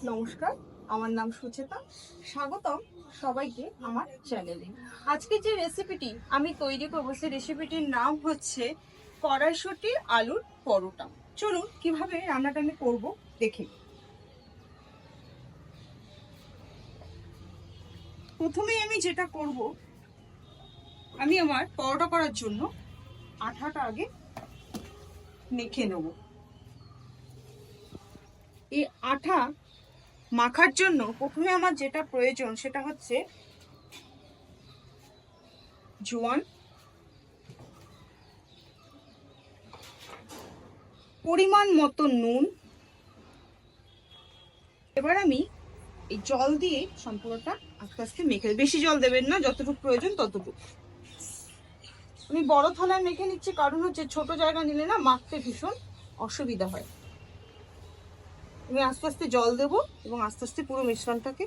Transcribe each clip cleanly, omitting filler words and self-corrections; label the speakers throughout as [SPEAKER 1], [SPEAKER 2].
[SPEAKER 1] নমস্কার, আমার নাম সুচেতা। স্বাগতম সবাইকে আমার চ্যানেলে। আজকে যে রেসিপিটি আমি তৈরি করবো সেই রেসিপিটির নাম হচ্ছে কড়াইশুঁটি আলুর পরোটা। চলুন কিভাবে রান্নাটা আমি করবো দেখি। প্রথমেই আমি যেটা করব, আমি আমার পরোটা করার জন্য আটাটা আগে মেখে নেব। এই আটা মাখার জন্য প্রথমে আমার যেটা প্রয়োজন সেটা হচ্ছে জোয়ান, পরিমাণ মতো নুন। এবার আমি এই জল দিয়ে সম্পূর্ণটা আস্তে আস্তে মেখে, বেশি জল দেবেন না, যতটুকু প্রয়োজন ততটুকু। আমি বড় থালায় মেখে নিচ্ছি, কারণ হচ্ছে ছোট জায়গা নিলে না মাখতে ভীষণ অসুবিধা হয়। আমি আস্তে আস্তে জল দেবো এবং আস্তে আস্তে পুরো মিশ্রণটাকে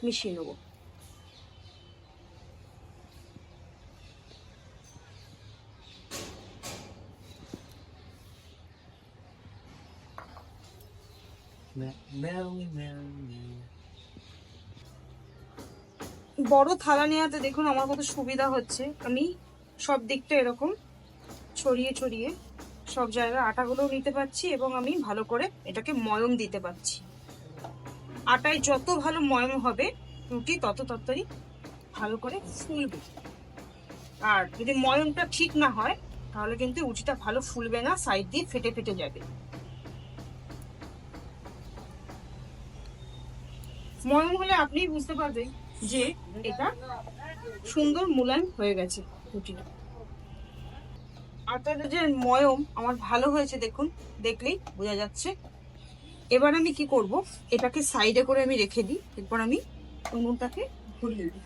[SPEAKER 1] মিশিয়ে নেবো। বড় থালা নেওয়াতে দেখুন আমার কত সুবিধা হচ্ছে। আমি সব দিকটা এরকম ছড়িয়ে ছড়িয়ে সব জায়গায় আটাগুলোও নিতে পারছি এবং আমি ভালো করে এটাকে ময়ম দিতে পারছি। আটায় যত ভালো ময়ম হবে রুটি তত তাড়াতাড়ি ভালো করে ফুলবে। আর যদি ময়মটা ঠিক না হয় তাহলে কিন্তু রুটিটা ভালো ফুলবে না, সাইড দিয়ে ফেটে ফেটে যাবে। ময়ম হলে আপনিই বুঝতে পারবেন যে এটা সুন্দর মুলায়ম হয়ে গেছে রুটিটা। আটার যে ময়ম আমার ভালো হয়েছে দেখুন, দেখলেই বোঝা যাচ্ছে। এবার আমি কি করব, এটাকে সাইডে করে আমি রেখে দিই। এরপর আমি উনুনটাকে ঘুরিয়ে দিই।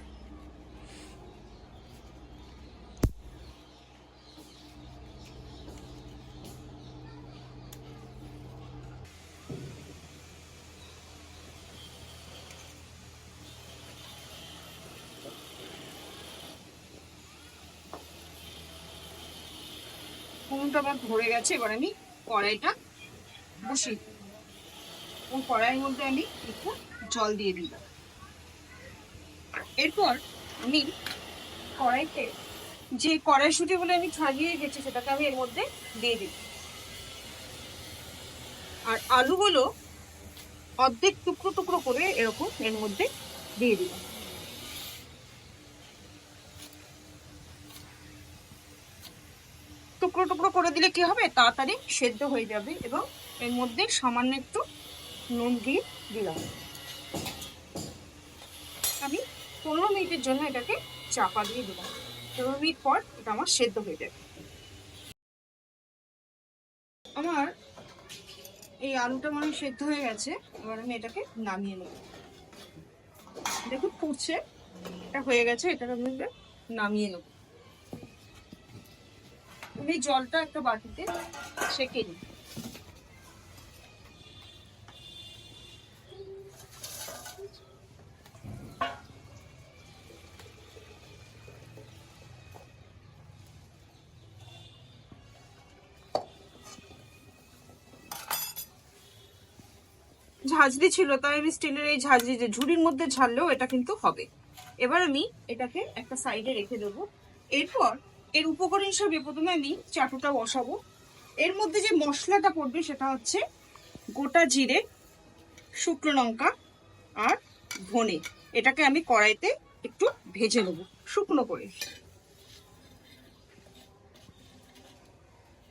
[SPEAKER 1] উনুনটা আমার ধরে গেছে। এবার আমি কড়াইটা বসিয়ে দিই এবং কড়াইয়ের মধ্যে আমি একটু জল দিয়ে দিলাম। এরপর আমি কড়াইতে যে কড়াইশুঁটিগুলো আমি ছাড়িয়ে রেখেছি সেটাকে আমি এর মধ্যে দিয়ে দিই। আর আলুগুলো অর্ধেক টুকরো টুকরো করে এরকম এর মধ্যে দিয়ে দিলাম। টুকরো টুকরো করে দিলে কি হবে, তাড়াতাড়ি সেদ্ধ হয়ে যাবে। এবং এর মধ্যে সামান্য একটু নুন দিয়ে দিলাম। আমি 15 মিনিটের জন্য এটাকে চাপা দিয়ে দিলাম। 15 মিনিট পর এটা আমার সেদ্ধ হয়ে যাবে। আমার এই আলুটা মানে সেদ্ধ হয়ে গেছে। এবার আমি এটাকে নামিয়ে নেব। দেখুন ফুটছে, এটা হয়ে গেছে। এটাকে আমি নামিয়ে নেব। আমি জলটা একটা বাটিতে ছেঁকে নিই। ঝাঁঝরি ছিল তাই আমি স্টিলের এই ঝাঁঝরি, যে ঝুড়ির মধ্যে ঝাড়লেও এটা কিন্তু হবে। এবার আমি এটাকে একটা সাইডে রেখে দেবো। এরপর এর উপকরণ হিসাবে প্রথমে আমি চাটুটা বসাবো। এর মধ্যে যে মশলাটা পড়বে সেটা হচ্ছে গোটা জিরে, শুকনো লঙ্কা আর ধনে। এটাকে আমি কড়াইতে একটু ভেজে নেবো শুকনো করে।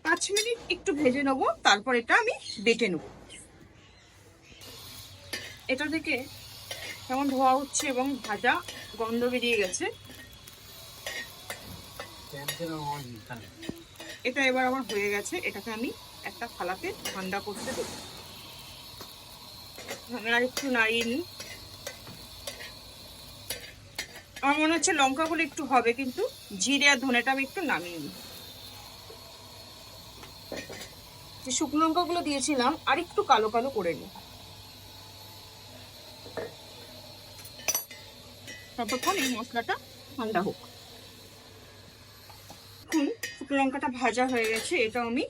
[SPEAKER 1] 5 মিনিট একটু ভেজে নেবো, তারপর এটা আমি বেটে নেবো। এটা থেকে কেমন ধোয়া হচ্ছে এবং ভাজা গন্ধ বেরিয়ে গেছে। এটা এবার আমার হয়ে গেছে। এটাকে আমি একটা থালাতে ঠান্ডা করতে দেবো। আর একটু নাড়িয়ে নিই। আমার মনে হচ্ছে লঙ্কাগুলো একটু হবে, কিন্তু জিরে আর ধনেটা আমি একটু নামিয়ে নিই। যে শুকনো লঙ্কাগুলো দিয়েছিলাম আর একটু কালো কালো করে নিই। ততক্ষণ এই মশলাটা ঠান্ডা হোক। এখন শুকনো লঙ্কাটা ভাজা হয়ে গেছে, এটাও আমি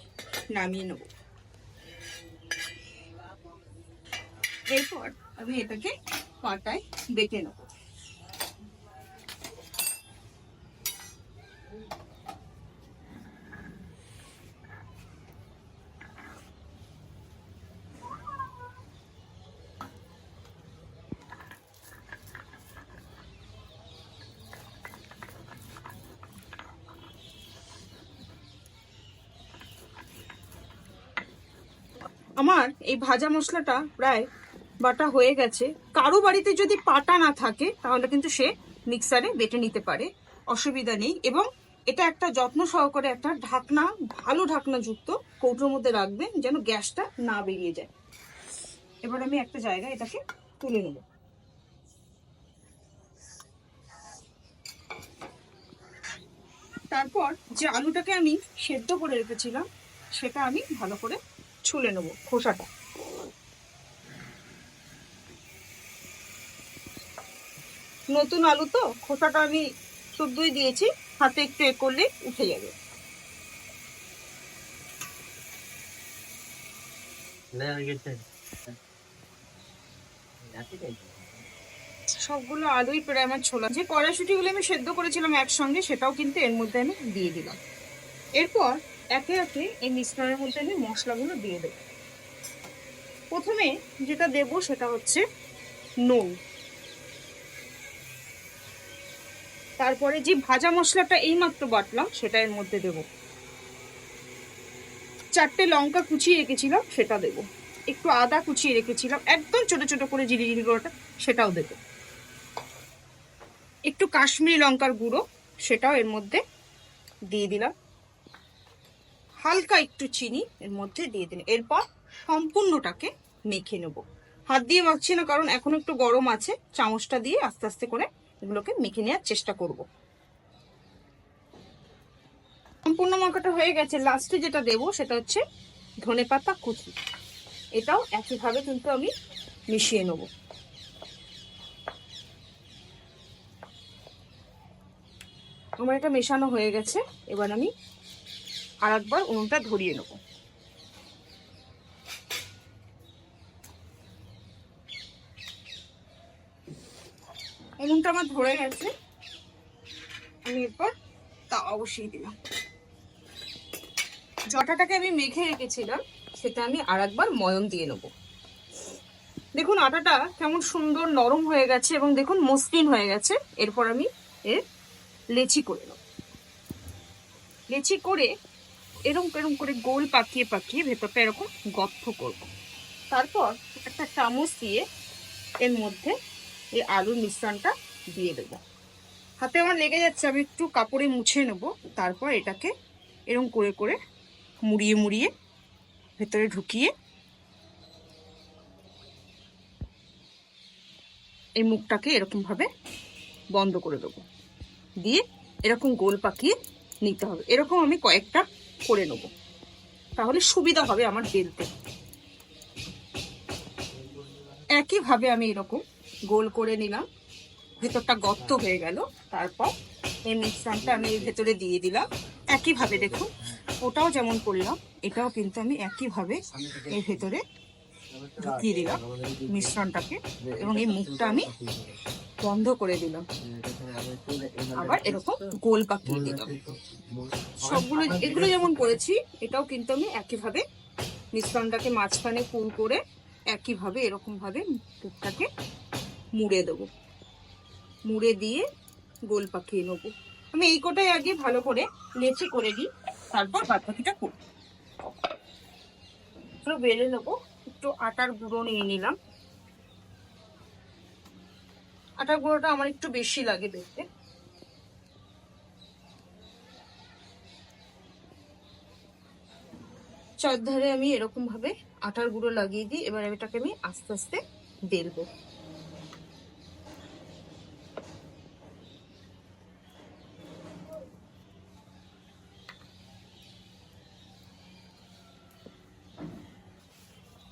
[SPEAKER 1] নামিয়ে নেব। এরপর আমি এটাকে পাটায় বেটে নেব। আমার এই ভাজা মশলাটা প্রায় বাটা হয়ে গেছে। কারো বাড়িতে যদি পাটা না থাকে তাহলে কিন্তু সে মিক্সারে বেটে নিতে পারে, অসুবিধা নেই। এবং এটা একটা যত্ন সহকারে একটা ঢাকনা, ভালো ঢাকনা যুক্ত কৌটোর মধ্যে রাখবেন যেন গ্যাসটা না বেরিয়ে যায়। এবার আমি একটা জায়গায় এটাকে তুলে নেব। তারপর যে আলুটাকে আমি সেদ্ধ করে রেখেছিলাম সেটা আমি ভালো করে ছুলে নেব খোসাটা। নতুন আলু তো খোসাটা আমি শুদ্ধই দিয়েছি, হাতে একটু এ করলে উঠে যাবে। সবগুলো আলুই প্রায় আমার ছোলা। যে কড়াইশুঁটিগুলো আমি সেদ্ধ করেছিলাম একসঙ্গে সেটাও কিন্তু এর মধ্যে আমি দিয়ে দিলাম। এরপর একে একে এই মিশ্রণের মধ্যে আমি মশলাগুলো দিয়ে দেব। প্রথমে যেটা দেব সেটা হচ্ছে নুন। তারপরে যে ভাজা মশলাটা এইমাত্র বাটলাম সেটা এর মধ্যে দেব। 4টে লঙ্কা কুচিয়ে রেখেছিলাম সেটা দেব। একটু আদা কুচিয়ে রেখেছিলাম একদম ছোট ছোট করে জিরি গুঁড়োটা, সেটাও দেব। একটু কাশ্মীরি লঙ্কার গুঁড়ো সেটাও এর মধ্যে দিয়ে দিলাম। হালকা একটু চিনি এর মধ্যে দিয়ে দিন। এরপর সম্পূর্ণটাকে মেখে নেব। হাত দিয়ে মাখছি না কারণ এখন একটু গরম আছে, চামচটা দিয়ে আস্তে আস্তে করে এগুলোকে মেখে নেওয়ার চেষ্টা করব। সম্পূর্ণ মাখাটা হয়ে গেছে। লাস্টে যেটা দেব সেটা হচ্ছে ধনেপাতা কুচি। এটাও একইভাবে কিন্তু আমি মিশিয়ে নেব। আমার এটা মেশানো হয়ে গেছে। এবার আমি আরেকবার উনুনটা ধরিয়ে নেব। উনুনটা আমার ধরে গেছে, আমি এরপর তাওয়া বসিয়ে দিলাম। আটাটাকে আমি মেখে রেখেছিলাম সেটা আমি আরেকবার ময়ম দিয়ে নেব। দেখুন আটাটা কেমন সুন্দর নরম হয়ে গেছে এবং দেখুন মসৃণ হয়ে গেছে। এরপর আমি এর লেচি করে নেব। লেচি করে এরকম এরকম করে গোল পাকিয়ে পাকিয়ে ভেতরটা এরকম গর্ত করব। তারপর একটা চামচ দিয়ে এর মধ্যে এই আলুর মিশ্রণটা দিয়ে দেব। হাতে আমার লেগে যাচ্ছে, আমি একটু কাপড়ে মুছে নেব। তারপর এটাকে এরকম করে করে মুড়িয়ে মুড়িয়ে ভেতরে ঢুকিয়ে এই মুখটাকে এরকম ভাবে বন্ধ করে দেবো। দিয়ে এরকম গোল পাকিয়ে নিতে হবে। এরকম আমি কয়েকটা করে নেব, তাহলে সুবিধা হবে আমার বেলতে। একইভাবে আমি এরকম গোল করে নিলাম, ভেতরটা গর্ত হয়ে গেল। তারপর এই মিশ্রণটা আমি এর ভেতরে দিয়ে দিলাম। একইভাবে দেখুন ওটাও যেমন করলাম এটাও কিন্তু আমি একইভাবে এর ভেতরে ঢুকিয়ে দিলাম মিশ্রণটাকে এবং এই মুখটা আমি বন্ধ করে দিলাম। আবার এরকম গোল পাকিয়ে দিলাম। সবগুলো এগুলো যেমন করেছি এটাও কিন্তু আমি একইভাবে মিশ্রণটাকে মাঝখানে পুর করে একইভাবে এরকম ভাবে মুখটাকে মুড়ে দেবো। মুড়ে দিয়ে গোল পাকিয়ে নেবো। আমি এই কোটাই আগে ভালো করে লেচি করে দিই, তারপর বাদ বাকিটা করবো। বেলে নেবো। একটু আটার গুঁড়ো নিয়ে নিলাম। আটার গুঁড়োটা আমার একটু বেশি লাগে দেখতে। চারধারে আমি এরকম ভাবে আটার গুঁড়ো লাগিয়ে দিই। এবার এটাকে আমি আস্তে আস্তে বেলবো।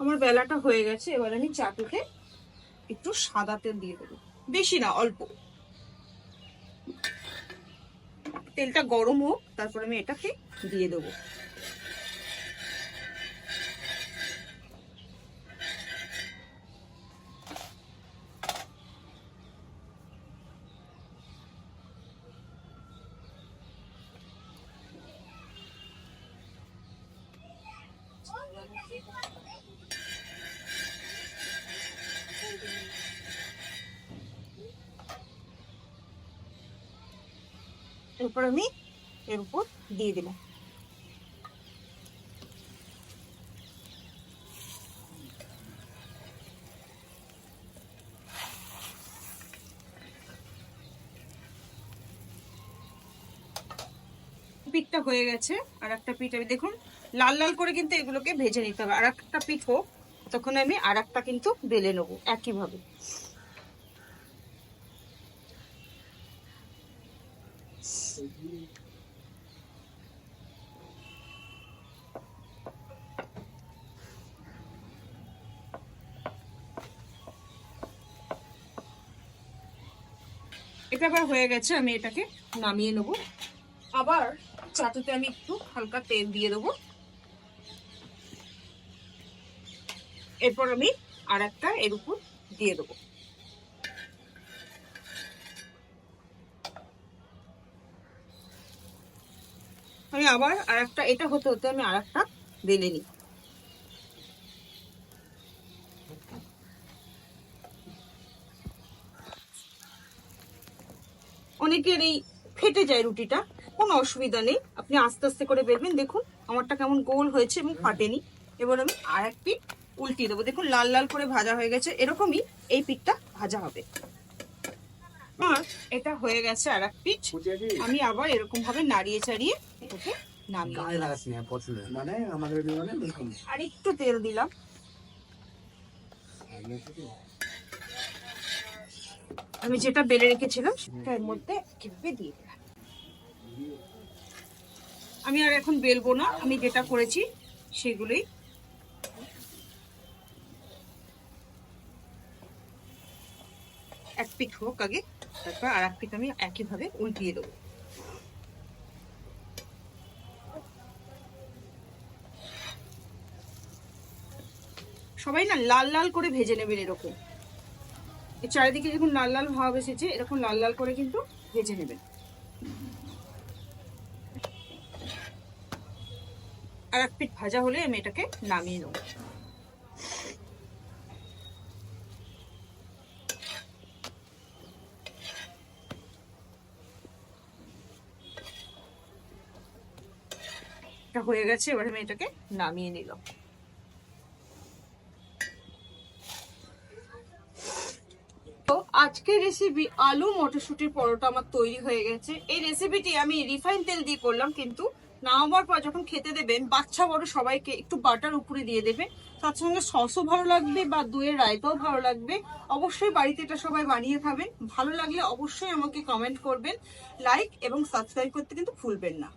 [SPEAKER 1] আমার বেলাটা হয়ে গেছে। এবার আমি চাটুতে একটু সাদা তেল দিয়ে দেবো, বেশি না অল্প। তেলটা গরম হোক, তারপর আমি এটাকে দিয়ে দেবো। এরপর আমি এর উপর দিয়ে দিলাম। পিঠটা হয়ে গেছে, আর একটা পিঠ আমি দেখুন লাল লাল করে কিন্তু এগুলোকে ভেজে নিতে হবে। আর একটা পিঠ হোক, তখন আমি আর একটা কিন্তু বেলে নেবো একইভাবে। এটা আবার হয়ে গেছে, আমি এটাকে নামিয়ে নেবো। আবার চাটুতে আমি একটু হালকা তেল দিয়ে দেবো। এরপর আমি আর একটা এর উপর দিয়ে দেবো। আমি আবার আর একটা, এটা হতে হতে আমি আর একটা বেলে নিই। অনেকের এই ফেটে যায় রুটিটা, কোনো অসুবিধা নেই, আপনি আস্তে আস্তে করে বেলবেন। দেখুন আমারটা কেমন গোল হয়েছে এবং ফাটেনি। এবার আমি আর এক পিঠ উল্টিয়ে দেবো। দেখুন লাল লাল করে ভাজা হয়ে গেছে, এরকমই এই পিঠটা ভাজা হবে। আর এটা হয়ে গেছে আর এক পিঠ, আমি আবার এরকম ভাবে নাড়িয়ে চাড়িয়ে এটাকে আর একটু তেল দিলাম। আমি যেটা বেলে রেখেছিলাম সেটার মধ্যে কিভাবে দিয়ে দিলাম। আমি আর এখন বেলবো না, আমি যেটা করেছি সেগুলোই। এক পিঠ হোক আগে, তারপর আর এক পিঠ আমি একইভাবে উল্টিয়ে দেবো। সবাই না লাল লাল করে ভেজে নেবেন এরকম। এই চারিদিকে যখন লাল লাল ভাব এসেছে, এরকম লাল লাল করে কিন্তু ভেজে নেবেন। আর এক পিঠ ভাজা হলে আমি এটাকে নামিয়ে নেব। এটা হয়ে গেছে, এবার আমি এটাকে নামিয়ে নিলাম। তো আজকের রেসিপি আলু মটরশুটির পরোটা আমার তৈরি হয়ে গেছে। এই রেসিপিটি আমি রিফাইন তেল দিয়ে করলাম, কিন্তু নামাবার পর যখন খেতে দেবেন বাচ্চা বড় সবাইকে একটু বাটার উপরে দিয়ে দেবে। তার সঙ্গে সসও ভালো লাগবে বা দইয়ের রায়তাও ভালো লাগবে। অবশ্যই বাড়িতে এটা সবাই বানিয়ে খাবেন। ভালো লাগলে অবশ্যই আমাকে কমেন্ট করবেন, লাইক এবং সাবস্ক্রাইব করতে কিন্তু ভুলবেন না।